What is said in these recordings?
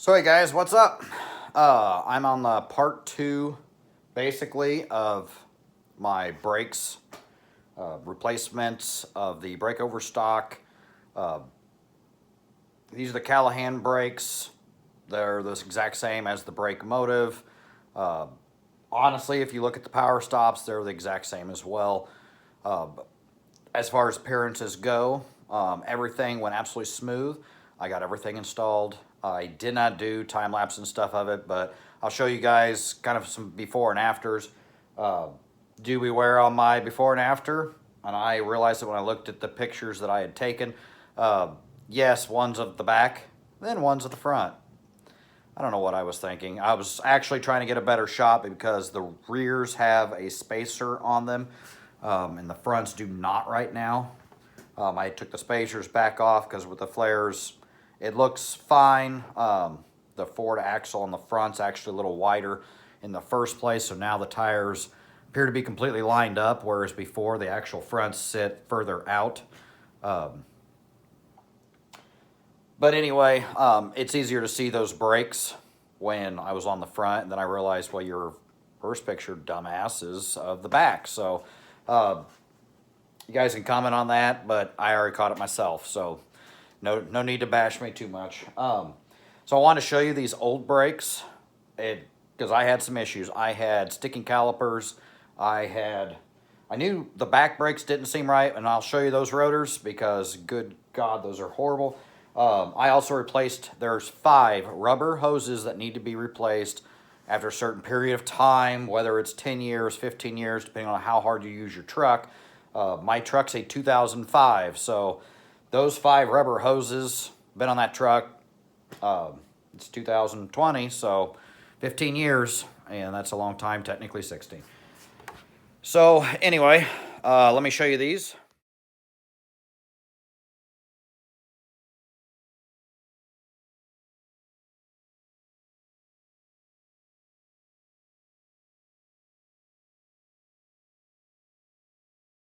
So hey guys, what's up? I'm on the part 2, basically, of my brakes, replacements of the brake overstock. Uh, these are the Callahan brakes. They're the exact same as the brake motive. Uh, Honestly, if you look at the power stops, they're the exact same as well. As far as appearances go, everything went absolutely smooth. I got everything installed. I did not do time lapse and stuff of it, but I'll show you guys kind of some before and afters. Do we wear on my before and after? And I realized that when I looked at the pictures that I had taken, yes, one's of the back, then one's of the front. I don't know what I was thinking. I was actually trying to get a better shot because the rears have a spacer on them, and the fronts do not right now. I took the spacers back off because with the flares, it looks fine. The forward axle on the front's actually a little wider in the first place, so now the tires appear to be completely lined up, whereas before the actual fronts sit further out. But anyway, it's easier to see those brakes when I was on the front, and then I realized, well, your first picture, dumbass, is of the back. So you guys can comment on that, but I already caught it myself, so no need to bash me too much. So I want to show you these old brakes, because I had some issues. I had sticking calipers. I knew the back brakes didn't seem right, and I'll show you those rotors because, good God, those are horrible. I also replaced, there's 5 rubber hoses that need to be replaced after a certain period of time, whether it's 10 years, 15 years, depending on how hard you use your truck. My truck's a 2005, so those 5 rubber hoses, been on that truck, it's 2020, so 15 years, and that's a long time, technically 16. So anyway, let me show you these.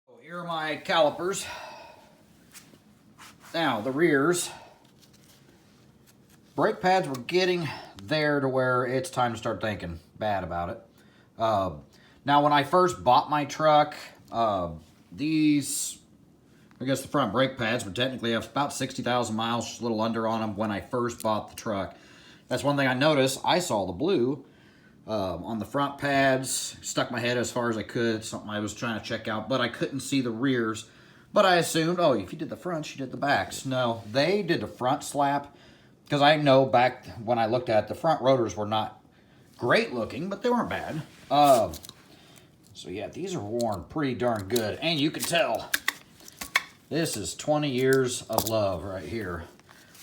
So here are my calipers. Now, the rears. Brake pads were getting there to where it's time to start thinking bad about it. Now, when I first bought my truck, these, I guess the front brake pads would technically have about 60,000 miles, just a little under on them when I first bought the truck. That's one thing I noticed. I saw the blue on the front pads, stuck my head as far as I could, something I was trying to check out, but I couldn't see the rears. But I assumed, oh, if you did the fronts, you did the backs. No, they did the front slap, because I know back when I looked at it, the front rotors were not great looking, but they weren't bad. So yeah, these are worn pretty darn good, and you can tell this is 20 years of love right here.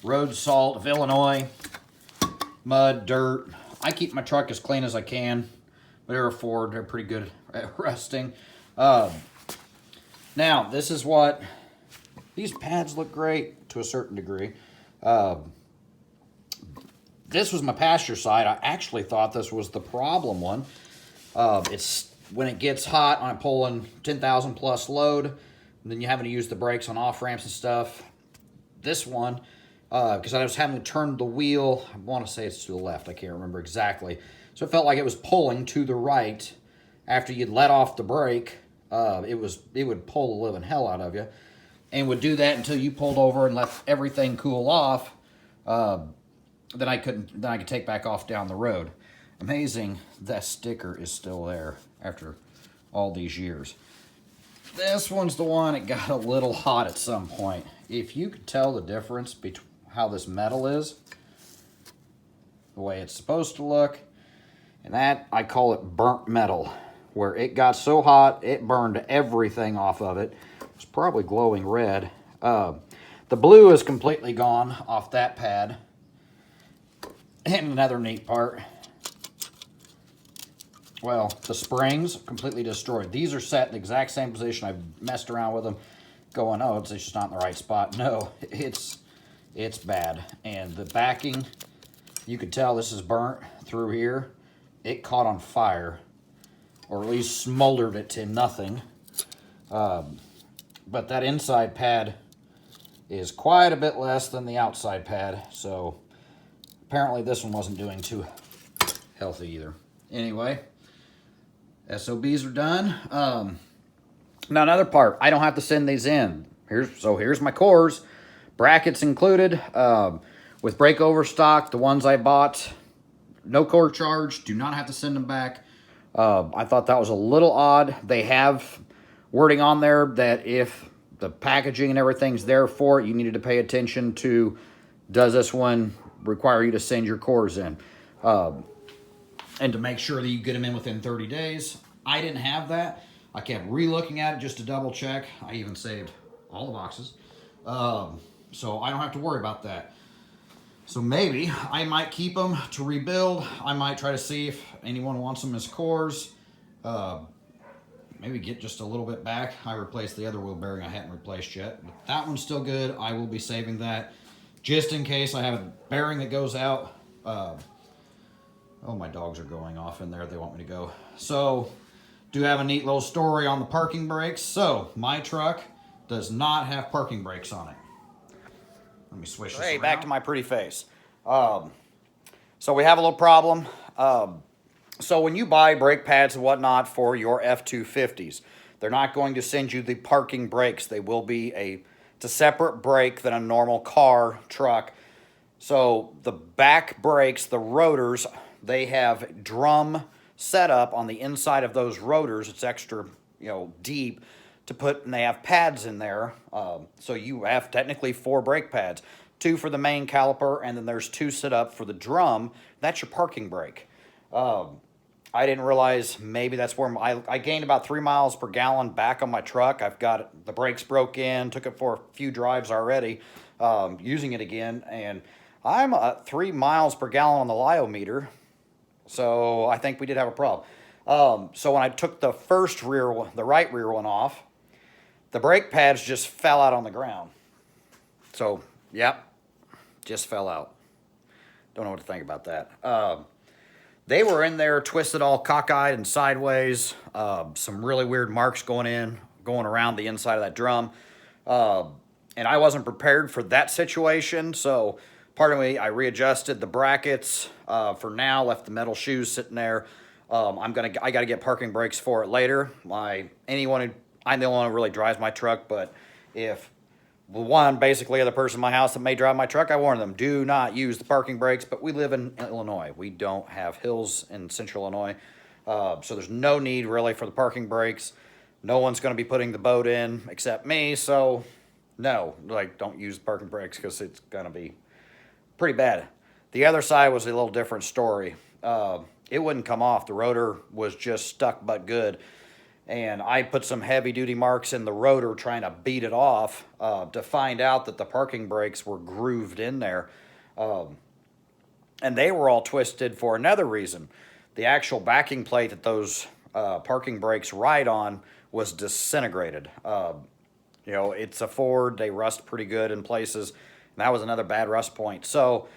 Road salt of Illinois, mud, dirt. I keep my truck as clean as I can, but they're a Ford. They're pretty good at rusting. Now, this is what, these pads look great to a certain degree. This was my passenger side. I actually thought this was the problem one. It's when it gets hot, I'm pulling 10,000 plus load, and then you're having to use the brakes on off ramps and stuff. This one, because I was having to turn the wheel, I want to say it's to the left, I can't remember exactly. So it felt like it was pulling to the right after you'd let off the brake. It would pull the living hell out of you, and would do that until you pulled over and let everything cool off. Then I could take back off down the road. Amazing that sticker is still there after all these years. This one's the one that got a little hot at some point. If you could tell the difference between how this metal is, the way it's supposed to look, and that, I call it burnt metal, where it got so hot, it burned everything off of it. It's probably glowing red. The blue is completely gone off that pad. And another neat part, well, the springs completely destroyed. These are set in the exact same position. I've messed around with them going, oh, it's just not in the right spot. No, it's bad. And the backing, you could tell this is burnt through here. It caught on fire, or at least smoldered it to nothing. But that inside pad is quite a bit less than the outside pad, so apparently this one wasn't doing too healthy either. Anyway, SOBs are done. Now another part, I don't have to send these in. Here's my cores, brackets included, with brake overstock, the ones I bought, no core charge, do not have to send them back. I thought that was a little odd. They have wording on there that if the packaging and everything's there for it, you needed to pay attention to, does this one require you to send your cores in? And to make sure that you get them in within 30 days. I didn't have that. I kept re-looking at it just to double check. I even saved all the boxes. So I don't have to worry about that. So maybe I might keep them to rebuild. I might try to see if anyone wants them as cores. Maybe get just a little bit back. I replaced the other wheel bearing I hadn't replaced yet. But that one's still good. I will be saving that just in case I have a bearing that goes out. Oh, my dogs are going off in there. They want me to go. So, do have a neat little story on the parking brakes. So, my truck does not have parking brakes on it. Let me switch this around. Back to my pretty face. So, we have a little problem. So, when you buy brake pads and whatnot for your F250s, they're not going to send you the parking brakes. They will be it's a separate brake than a normal car, truck. So, the back brakes, the rotors, they have drum setup on the inside of those rotors. It's extra, deep to put, and they have pads in there. So you have technically 4 brake pads, 2 for the main caliper, and then there's 2 set up for the drum. That's your parking brake. I didn't realize maybe that's where I gained about 3 miles per gallon back on my truck. I've got the brakes broke in, took it for a few drives already, using it again, and I'm at 3 miles per gallon on the Liometer. So I think we did have a problem. So when I took the right rear one off, the brake pads just fell out on the ground. So, yep, just fell out. Don't know what to think about that. They were in there twisted all cockeyed and sideways. Some really weird marks going around the inside of that drum. And I wasn't prepared for that situation, so pardon me, I readjusted the brackets for now, left the metal shoes sitting there. I got to get parking brakes for it later. I'm the only one who really drives my truck, but if basically the person in my house that may drive my truck, I warn them, do not use the parking brakes, but we live in Illinois. We don't have hills in central Illinois, so there's no need really for the parking brakes. No one's going to be putting the boat in except me, so no, don't use parking brakes because it's going to be pretty bad. The other side was a little different story. It wouldn't come off. The rotor was just stuck but good. And I put some heavy-duty marks in the rotor trying to beat it off to find out that the parking brakes were grooved in there. And they were all twisted for another reason. The actual backing plate that those parking brakes ride on was disintegrated. It's a Ford. They rust pretty good in places. And that was another bad rust point. So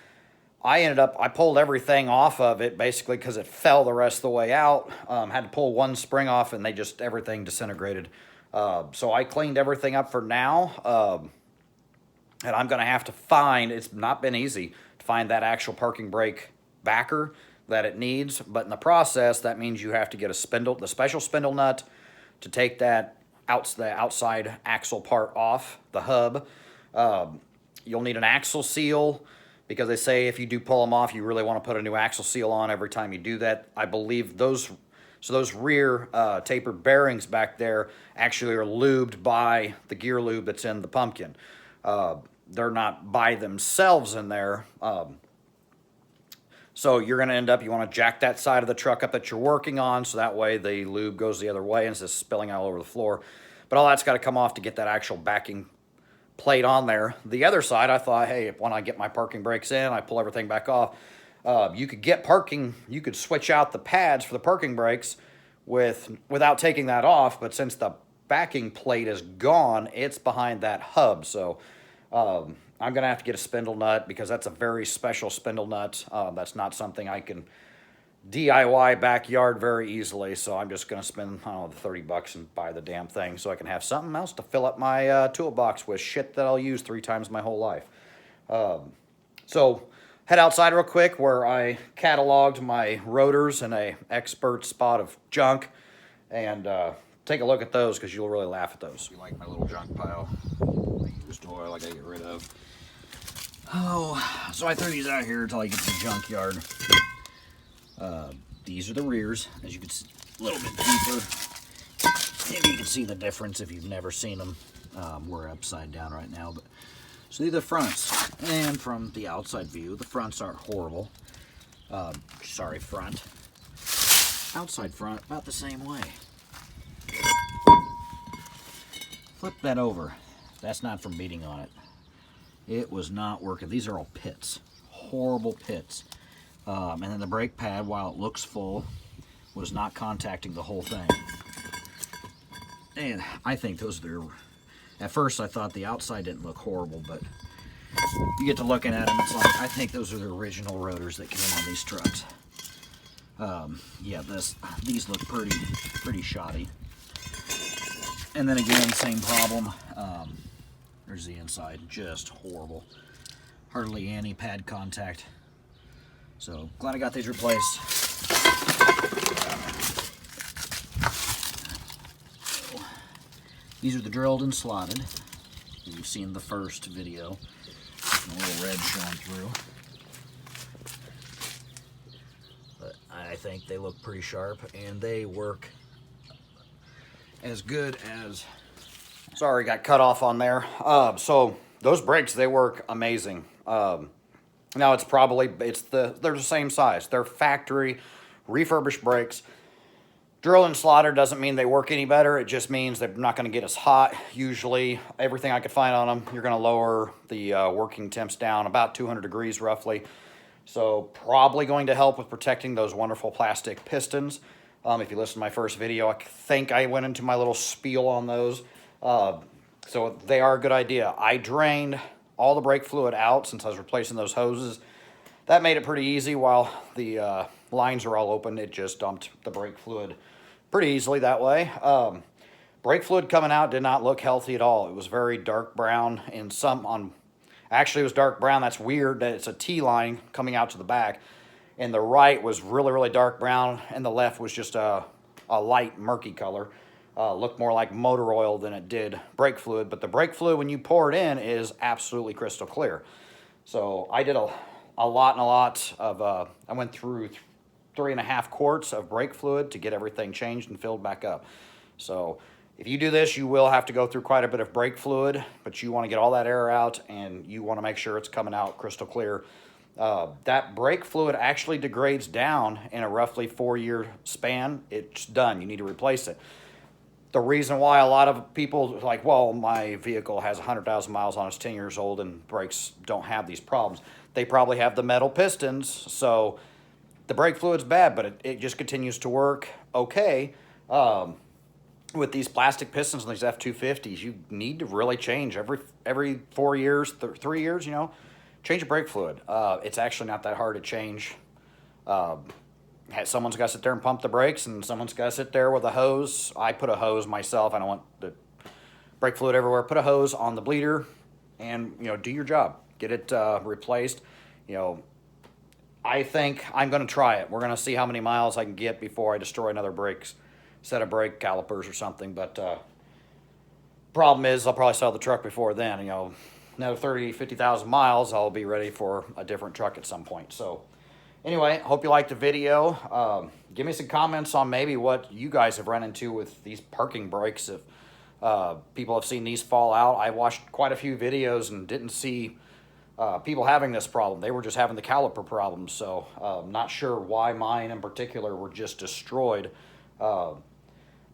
I pulled everything off of it basically because it fell the rest of the way out. Had to pull one spring off and everything disintegrated. So I cleaned everything up for now. And I'm going to have to it's not been easy to find that actual parking brake backer that it needs. But in the process, that means you have to get the special spindle nut to take the outside axle part off the hub. You'll need an axle seal because they say if you do pull them off, you really want to put a new axle seal on every time you do that. I believe those rear tapered bearings back there actually are lubed by the gear lube that's in the pumpkin. They're not by themselves in there. So you're going to you want to jack that side of the truck up that you're working on so that way the lube goes the other way instead of spilling all over the floor. But all that's got to come off to get that actual backing plate on there. The other side, I thought, hey, when I get my parking brakes in, I pull everything back off. You could switch out the pads for the parking brakes without taking that off, but since the backing plate is gone, it's behind that hub. So I'm going to have to get a spindle nut because that's a very special spindle nut. That's not something I can DIY backyard very easily, so I'm just going to spend, I don't know, the 30 bucks and buy the damn thing so I can have something else to fill up my toolbox with shit that I'll use 3 times my whole life. So head outside real quick where I cataloged my rotors in a expert spot of junk, and take a look at those because you'll really laugh at those. You like my little junk pile? Used oil I gotta get rid of. Oh, so I threw these out here until I get to the junkyard. These are the rears, as you can see, a little bit deeper. Maybe you can see the difference if you've never seen them. We're upside down right now, but so these are the fronts. And from the outside view, the fronts aren't horrible. Sorry, front. Outside front, about the same way. Flip that over. That's not from beating on it. It was not working. These are all pits. Horrible pits. And then the brake pad, while it looks full, was not contacting the whole thing. And I think those are, at first I thought the outside didn't look horrible, but you get to looking at them, it's like, I think those are the original rotors that came on these trucks. Yeah, these look pretty shoddy. And then again, same problem. There's the inside, just horrible. Hardly any pad contact. So, glad I got these replaced. So, these are the drilled and slotted. You've seen the first video. A little red showing through. But I think they look pretty sharp, and they work as good as... Sorry, got cut off on there. So, those brakes, they work amazing. Now they're the same size. They're factory refurbished brakes. Drill and slaughter doesn't mean they work any better. It just means they're not going to get as hot. Usually, everything I could find on them, you're going to lower the working temps down about 200 degrees roughly. So probably going to help with protecting those wonderful plastic pistons. If you listen to my first video, I think I went into my little spiel on those. So they are a good idea. I drained all the brake fluid out since I was replacing those hoses. That made it pretty easy. While the lines are all open, it just dumped the brake fluid pretty easily that way. Brake fluid coming out did not look healthy at all. It was very dark brown, and actually it was dark brown. That's weird that it's a T line coming out to the back, and the right was really dark brown, and the left was just a light murky color. Looked more like motor oil than it did brake fluid, but the brake fluid, when you pour it in, is absolutely crystal clear. So I did a lot of, I went through 3.5 quarts of brake fluid to get everything changed and filled back up. So if you do this, you will have to go through quite a bit of brake fluid, but you want to get all that air out, and you want to make sure it's coming out crystal clear. That brake fluid actually degrades down in a roughly 4-year span. It's done. You need to replace it. The reason why a lot of people are like, well, my vehicle has 100,000 miles on it, it's 10 years old, and brakes don't have these problems. They probably have the metal pistons, so the brake fluid's bad, but it just continues to work okay. With these plastic pistons and these F250s, you need to really change every 4 years, 3 years, change your brake fluid. It's actually not that hard to change. Someone's got to sit there and pump the brakes, and someone's got to sit there with a hose. I put a hose myself. I don't want the brake fluid everywhere. Put a hose on the bleeder, and do your job. Get it replaced. I think I'm going to try it. We're going to see how many miles I can get before I destroy another set of brake calipers or something. But problem is, I'll probably sell the truck before then. Another 30, 50,000 miles, I'll be ready for a different truck at some point. So. Anyway, hope you liked the video. Give me some comments on maybe what you guys have run into with these parking brakes. If people have seen these fall out. I watched quite a few videos and didn't see people having this problem. They were just having the caliper problems. So not sure why mine in particular were just destroyed. But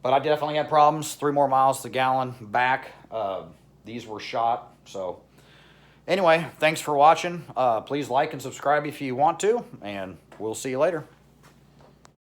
I definitely had problems. 3 more miles to the gallon back. These were shot. So. Anyway, thanks for watching. Please like and subscribe if you want to, and we'll see you later.